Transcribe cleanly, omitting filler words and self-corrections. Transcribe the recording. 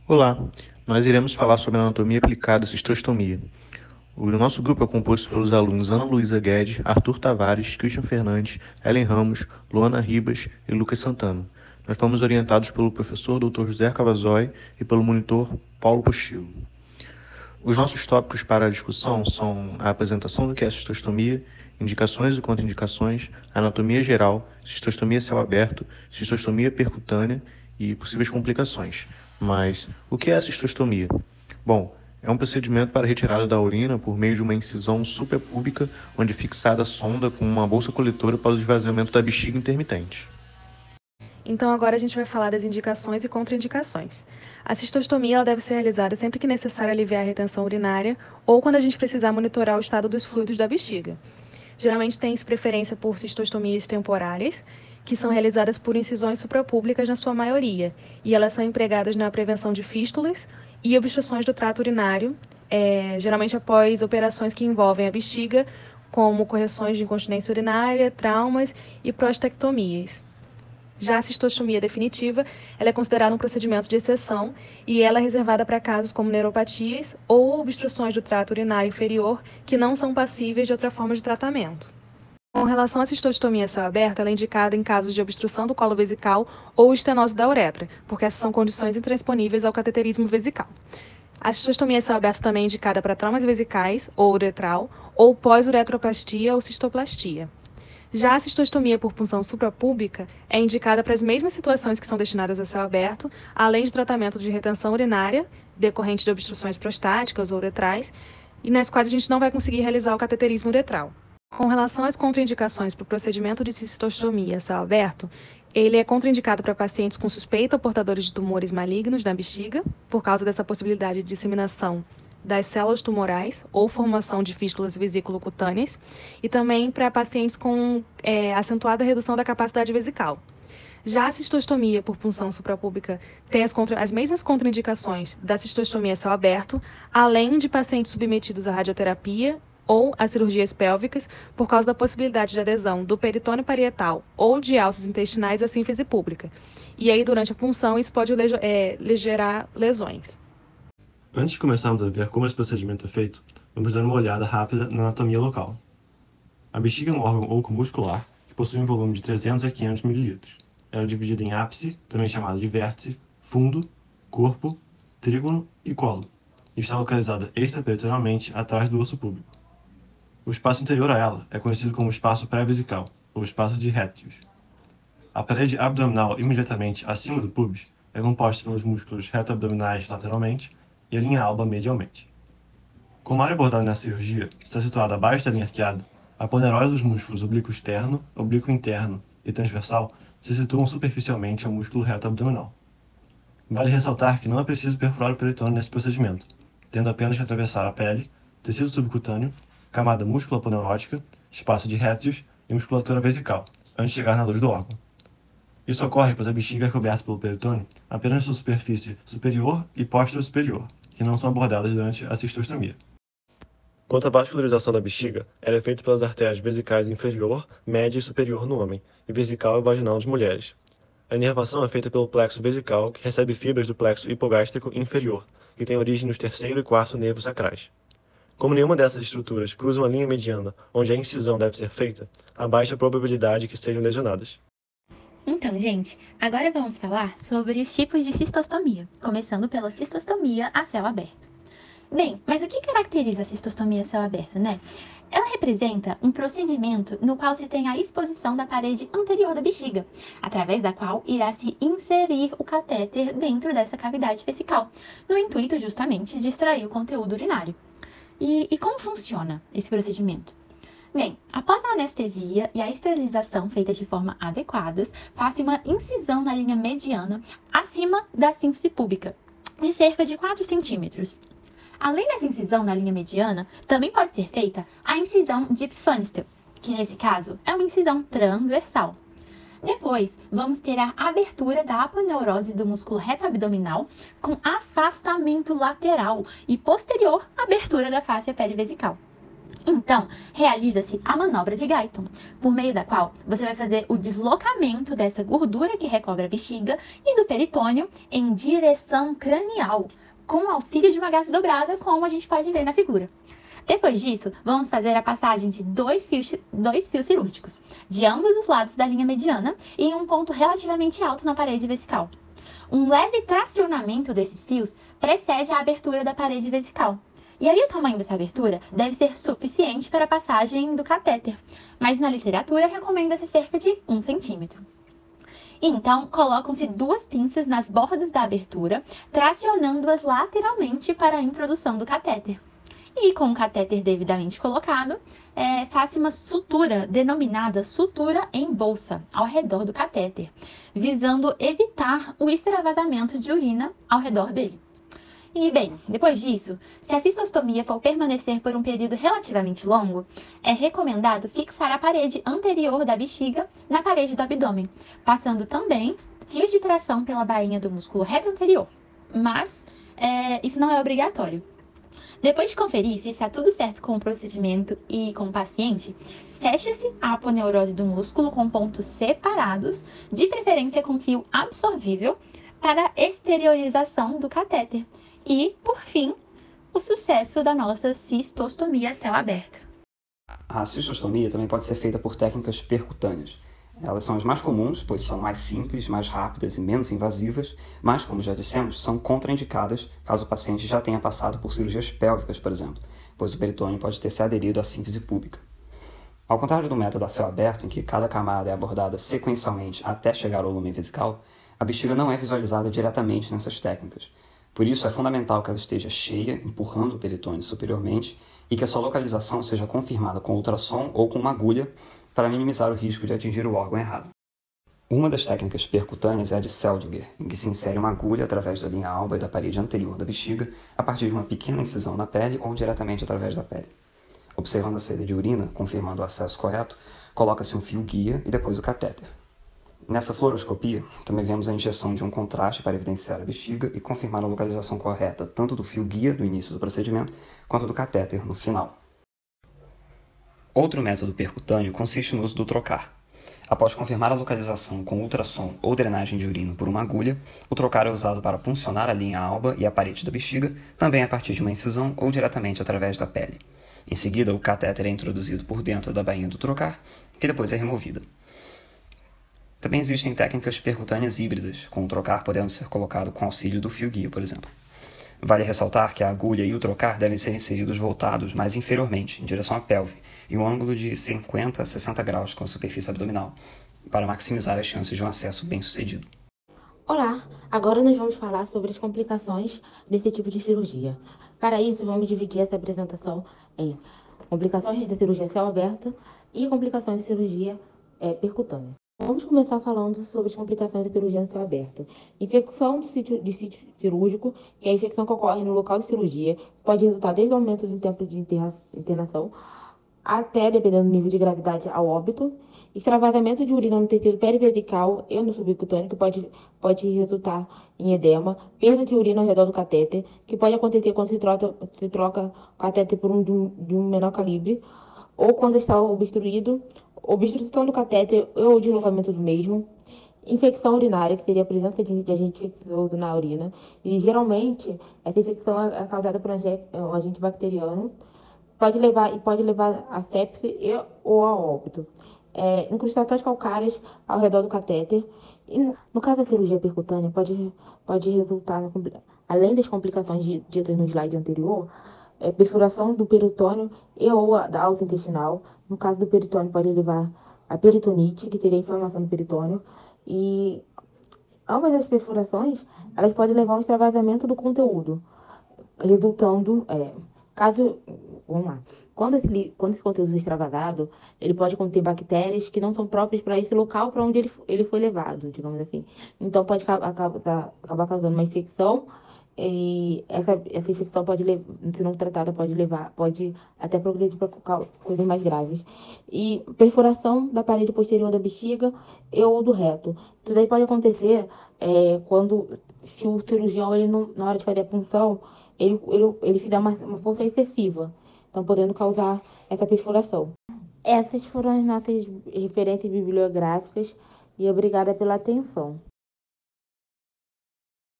Olá, nós iremos falar sobre anatomia aplicada à cistostomia. O nosso grupo é composto pelos alunos Ana Luísa Guedes, Arthur Tavares, Christian Fernandes, Ellen Ramos, Luana Ribas e Lucas Santana. Nós fomos orientados pelo professor Dr. José Cavazoi e pelo monitor Paulo Pochilo. Os nossos tópicos para a discussão são a apresentação do que é a cistostomia, indicações e contraindicações, anatomia geral, cistostomia céu aberto, cistostomia percutânea e possíveis complicações. Mas o que é a cistostomia? Bom, é um procedimento para retirada da urina por meio de uma incisão suprapúbica, onde é fixada a sonda com uma bolsa coletora para o esvaziamento da bexiga intermitente. Então, agora a gente vai falar das indicações e contraindicações. A cistostomia ela deve ser realizada sempre que necessário aliviar a retenção urinária ou quando a gente precisar monitorar o estado dos fluidos da bexiga. Geralmente tem-se preferência por cistostomias temporárias, que são realizadas por incisões suprapúblicas na sua maioria, e elas são empregadas na prevenção de fístulas e obstruções do trato urinário, geralmente após operações que envolvem a bexiga, como correções de incontinência urinária, traumas e prostatectomias. Já a cistostomia definitiva, ela é considerada um procedimento de exceção e ela é reservada para casos como neuropatias ou obstruções do trato urinário inferior que não são passíveis de outra forma de tratamento. Com relação à cistostomia a céu aberto, ela é indicada em casos de obstrução do colo vesical ou estenose da uretra, porque essas são condições intransponíveis ao cateterismo vesical. A cistostomia a céu aberto também é indicada para traumas vesicais ou uretral ou pós-uretroplastia ou cistoplastia. Já a cistostomia por punção suprapúbica é indicada para as mesmas situações que são destinadas a céu aberto, além de tratamento de retenção urinária, decorrente de obstruções prostáticas ou uretrais, e nas quais a gente não vai conseguir realizar o cateterismo uretral. Com relação às contraindicações para o procedimento de cistostomia a céu aberto, ele é contraindicado para pacientes com suspeita ou portadores de tumores malignos na bexiga, por causa dessa possibilidade de disseminação das células tumorais ou formação de fístulas vesículo-cutâneas, e também para pacientes com acentuada redução da capacidade vesical. Já a cistostomia por punção suprapúbica tem as mesmas contraindicações da cistostomia a céu aberto, além de pacientes submetidos à radioterapia ou a cirurgias pélvicas, por causa da possibilidade de adesão do peritônio parietal ou de alças intestinais à sínfise pública. E aí, durante a punção, isso pode gerar lesões. Antes de começarmos a ver como esse procedimento é feito, vamos dar uma olhada rápida na anatomia local. A bexiga é um órgão oco-muscular que possui um volume de 300 a 500 ml. Ela é dividida em ápice, também chamado de vértice, fundo, corpo, trígono e colo, e está localizada extraperitonealmente atrás do osso púbico. O espaço anterior a ela é conhecido como espaço pré-vesical, ou espaço de Rettius. A parede abdominal imediatamente acima do pubis é composta pelos músculos reto-abdominais lateralmente e a linha alba medialmente. Como a área abordada na cirurgia está situada abaixo da linha arqueada, a poneróide dos músculos oblíquo externo, oblíquo interno e transversal se situam superficialmente ao músculo reto abdominal. Vale ressaltar que não é preciso perfurar o peritônio nesse procedimento, tendo apenas que atravessar a pele, tecido subcutâneo, camada músculo-aponerótica, espaço de Rettius e musculatura vesical, antes de chegar na luz do órgão. Isso ocorre pois a bexiga é coberta pelo peritônio apenas na sua superfície superior e posterior-superior, que não são abordadas durante a cistostomia. Quanto à vascularização da bexiga, ela é feita pelas artérias vesicais inferior, média e superior no homem, e vesical e vaginal nas mulheres. A inervação é feita pelo plexo vesical, que recebe fibras do plexo hipogástrico inferior, que tem origem nos terceiro e quarto nervos sacrais. Como nenhuma dessas estruturas cruzam a linha mediana onde a incisão deve ser feita, há baixa probabilidade que sejam lesionadas. Então, gente, agora vamos falar sobre os tipos de cistostomia, começando pela cistostomia a céu aberto. Bem, mas o que caracteriza a cistostomia a céu aberto, né? Ela representa um procedimento no qual se tem a exposição da parede anterior da bexiga, através da qual irá se inserir o catéter dentro dessa cavidade vesical, no intuito justamente de extrair o conteúdo urinário. E como funciona esse procedimento? Bem, após a anestesia e a esterilização feitas de forma adequadas, faz uma incisão na linha mediana acima da sínfise púbica, de cerca de 4 centímetros. Além dessa incisão na linha mediana, também pode ser feita a incisão de Pfannster, que nesse caso é uma incisão transversal. Depois, vamos ter a abertura da aponeurose do músculo reto abdominal com afastamento lateral e posterior abertura da fáscia perivesical. Então, realiza-se a manobra de Guyton, por meio da qual você vai fazer o deslocamento dessa gordura que recobre a bexiga e do peritônio em direção cranial, com o auxílio de uma gaze dobrada, como a gente pode ver na figura. Depois disso, vamos fazer a passagem de dois fios cirúrgicos, de ambos os lados da linha mediana e em um ponto relativamente alto na parede vesical. Um leve tracionamento desses fios precede a abertura da parede vesical. E aí o tamanho dessa abertura deve ser suficiente para a passagem do catéter, mas na literatura recomenda-se cerca de 1 centímetro. Então, colocam-se 2 pinças nas bordas da abertura, tracionando-as lateralmente para a introdução do catéter. E com o catéter devidamente colocado, faz-se uma sutura denominada sutura em bolsa ao redor do catéter, visando evitar o extravasamento de urina ao redor dele. E bem, depois disso, se a cistostomia for permanecer por um período relativamente longo, é recomendado fixar a parede anterior da bexiga na parede do abdômen, passando também fios de tração pela bainha do músculo reto anterior. Mas isso não é obrigatório. Depois de conferir se está tudo certo com o procedimento e com o paciente, fecha-se a aponeurose do músculo com pontos separados, de preferência com fio absorvível, para exteriorização do catéter. E, por fim, o sucesso da nossa cistostomia a céu aberto. A cistostomia também pode ser feita por técnicas percutâneas. Elas são as mais comuns, pois são mais simples, mais rápidas e menos invasivas, mas, como já dissemos, são contraindicadas caso o paciente já tenha passado por cirurgias pélvicas, por exemplo, pois o peritônio pode ter se aderido à síntese púbica. Ao contrário do método a céu aberto, em que cada camada é abordada sequencialmente até chegar ao lumen vesical, a bexiga não é visualizada diretamente nessas técnicas. Por isso, é fundamental que ela esteja cheia, empurrando o peritônio superiormente, e que a sua localização seja confirmada com ultrassom ou com uma agulha, para minimizar o risco de atingir o órgão errado. Uma das técnicas percutâneas é a de Seldinger, em que se insere uma agulha através da linha alba e da parede anterior da bexiga, a partir de uma pequena incisão na pele ou diretamente através da pele. Observando a saída de urina, confirmando o acesso correto, coloca-se um fio guia e depois o catéter. Nessa fluoroscopia, também vemos a injeção de um contraste para evidenciar a bexiga e confirmar a localização correta tanto do fio guia no início do procedimento, quanto do catéter no final. Outro método percutâneo consiste no uso do trocar. Após confirmar a localização com ultrassom ou drenagem de urina por uma agulha, o trocar é usado para puncionar a linha alba e a parede da bexiga, também a partir de uma incisão ou diretamente através da pele. Em seguida, o catéter é introduzido por dentro da bainha do trocar, que depois é removida. Também existem técnicas percutâneas híbridas, com o trocar podendo ser colocado com auxílio do fio guia, por exemplo. Vale ressaltar que a agulha e o trocar devem ser inseridos voltados mais inferiormente, em direção à pelve, em um ângulo de 50 a 60 graus com a superfície abdominal, para maximizar as chances de um acesso bem-sucedido. Olá, agora nós vamos falar sobre as complicações desse tipo de cirurgia. Para isso, vamos dividir essa apresentação em complicações da cirurgia a céu aberto e complicações da cirurgia percutânea. Vamos começar falando sobre as complicações da cirurgia a céu aberto. Infecção de sítio cirúrgico, que é a infecção que ocorre no local de cirurgia, pode resultar desde o aumento do tempo de internação até, dependendo do nível de gravidade, ao óbito. Extravasamento de urina no tecido perivesical e no subcutâneo, que pode resultar em edema. Perda de urina ao redor do catéter, que pode acontecer quando se troca o catéter por de um menor calibre, ou quando está obstruído, obstrução do catéter ou deslocamento do mesmo. Infecção urinária, que seria a presença de agente infeccioso na urina. E, geralmente, essa infecção é causada por um agente bacteriano. Pode levar a sepse ou a óbito. Incrustações calcárias ao redor do catéter. E, no caso da cirurgia percutânea, pode resultar, além das complicações ditas no slide anterior, perfuração do peritônio e ou da alça intestinal. No caso do peritônio, pode levar a peritonite, que seria a inflamação do peritônio. E ambas as perfurações, elas podem levar a um extravasamento do conteúdo, resultando, vamos lá. Quando esse conteúdo é extravasado, ele pode conter bactérias que não são próprias para esse local para onde ele foi levado, digamos assim. Então, pode acabar causando uma infecção, e essa infecção se não tratada, pode até progredir para coisas mais graves. E perfuração da parede posterior da bexiga ou do reto. Isso daí pode acontecer se o cirurgião, na hora de fazer a punção, ele fizer uma força excessiva. estão podendo causar essa perfuração. Essas foram as nossas referências bibliográficas e obrigada pela atenção.